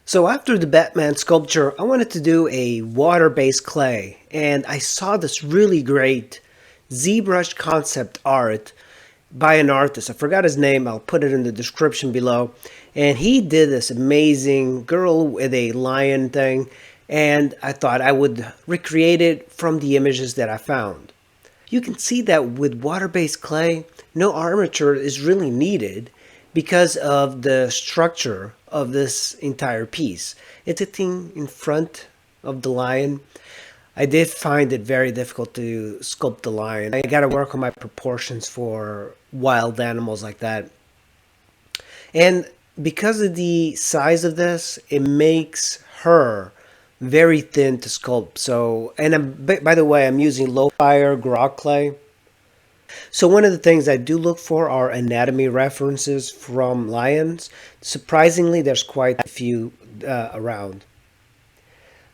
So after the Batman sculpture, I wanted to do a water-based clay, and I saw this really great ZBrush concept art by an artist. I forgot his name. I'll put it in the description below. And he did this amazing girl with a lion thing, and I thought I would recreate it from the images that I found. You can see that with water-based clay, no armature is really needed because of the structure of this entire piece. It's sitting in front of the lion. I did find it very difficult to sculpt the lion. I got to work on my proportions for wild animals like that. And because of the size of this, it makes her very thin to sculpt. So, and by the way, I'm using low fire grog clay. So one of the things I do look for are anatomy references from lions. Surprisingly, there's quite a few around.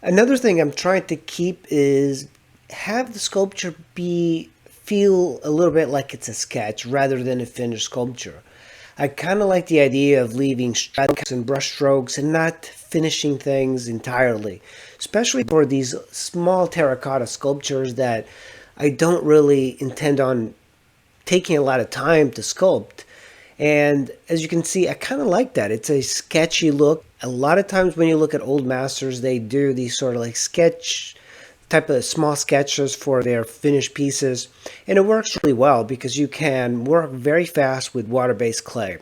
Another thing I'm trying to keep is have the sculpture be feel a little bit like it's a sketch rather than a finished sculpture. I kind of like the idea of leaving strokes and brush strokes and not finishing things entirely, especially for these small terracotta sculptures that I don't really intend on taking a lot of time to sculpt. And as you can see, I kind of like that. It's a sketchy look. A lot of times when you look at old masters, they do these sort of like sketch type of small sketches for their finished pieces. And it works really well because you can work very fast with water-based clay.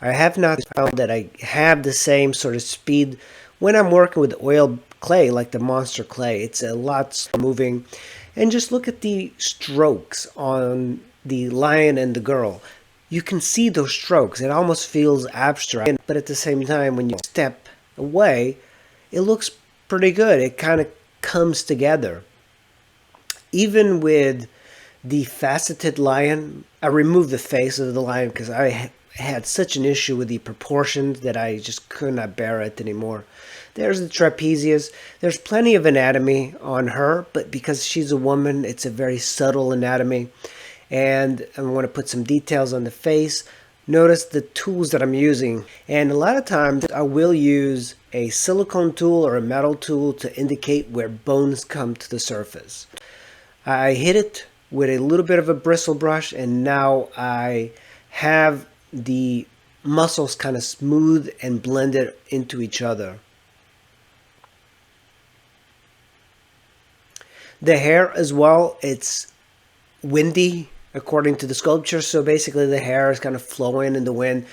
I have not found that I have the same sort of speed when I'm working with oil clay like the monster clay. It's a lot slower moving. And just look at the strokes on the lion and the girl. You can see those strokes. It almost feels abstract, but at the same time, when you step away, it looks pretty good. It kind of comes together. Even with the faceted lion, I removed the face of the lion because I had such an issue with the proportions that I just could not bear it anymore. There's the trapezius. There's plenty of anatomy on her, but because she's a woman, it's a very subtle anatomy. And I want to put some details on the face. Notice the tools that I'm using. And a lot of times I will use a silicone tool or a metal tool to indicate where bones come to the surface. I hit it with a little bit of a bristle brush, and now I have the muscles kind of smooth and blended into each other. The hair as well, it's windy according to the sculpture, so basically the hair is kind of flowing in the wind.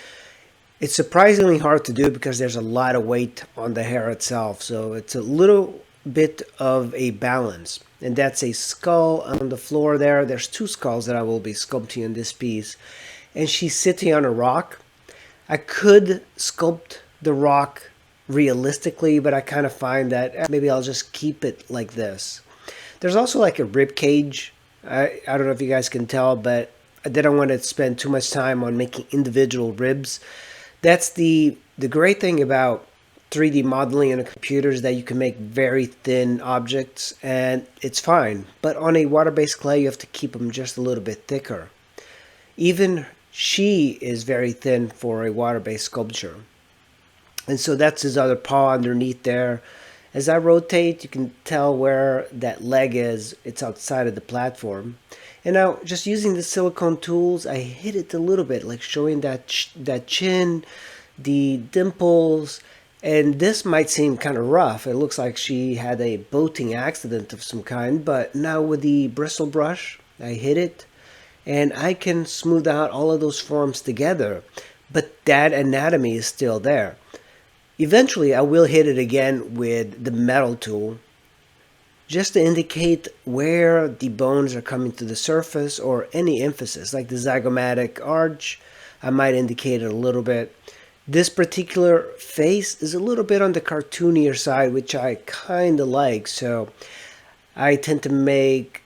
It's surprisingly hard to do because there's a lot of weight on the hair itself, so it's a little bit of a balance. And that's a skull on the floor there. There's two skulls that I will be sculpting in this piece, and she's sitting on a rock. I could sculpt the rock realistically, but I kind of find that maybe I'll just keep it like this. There's also like a rib cage. I don't know if you guys can tell, but I didn't want to spend too much time on making individual ribs. That's the great thing about 3D modeling in a computer is that you can make very thin objects and it's fine. But on a water-based clay, you have to keep them just a little bit thicker. Even she is very thin for a water-based sculpture. And so that's his other paw underneath there. As I rotate, you can tell where that leg is. It's outside of the platform. And now, just using the silicone tools, I hit it a little bit, like showing that chin, the dimples. And this might seem kind of rough. It looks like she had a boating accident of some kind. But now with the bristle brush, I hit it. And I can smooth out all of those forms together. But that anatomy is still there. Eventually, I will hit it again with the metal tool just to indicate where the bones are coming to the surface or any emphasis, like the zygomatic arch. I might indicate it a little bit. This particular face is a little bit on the cartoonier side, which I kind of like. So I tend to make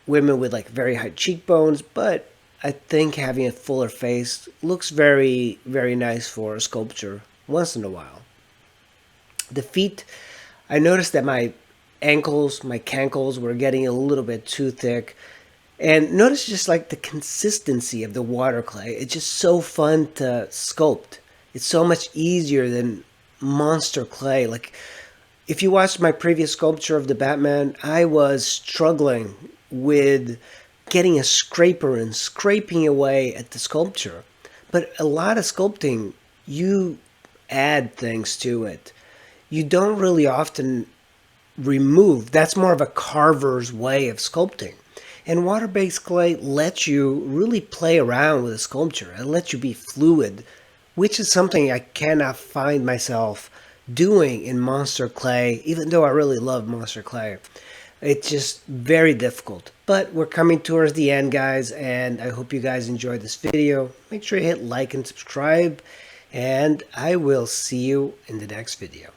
women with like very high cheekbones, but I think having a fuller face looks very, very nice for a sculpture once in a while. The feet, I noticed that my ankles, my cankles were getting a little bit too thick. And notice just like the consistency of the water clay. It's just so fun to sculpt. It's so much easier than monster clay. Like, if you watched my previous sculpture of the Batman, I was struggling with getting a scraper and scraping away at the sculpture. But a lot of sculpting, you add things to it. You don't really often remove. That's more of a carver's way of sculpting. And water-based clay lets you really play around with a sculpture. It lets you be fluid, which is something I cannot find myself doing in monster clay, even though I really love monster clay. It's just very difficult. But we're coming towards the end, guys, and I hope you guys enjoyed this video. Make sure you hit like and subscribe, and I will see you in the next video.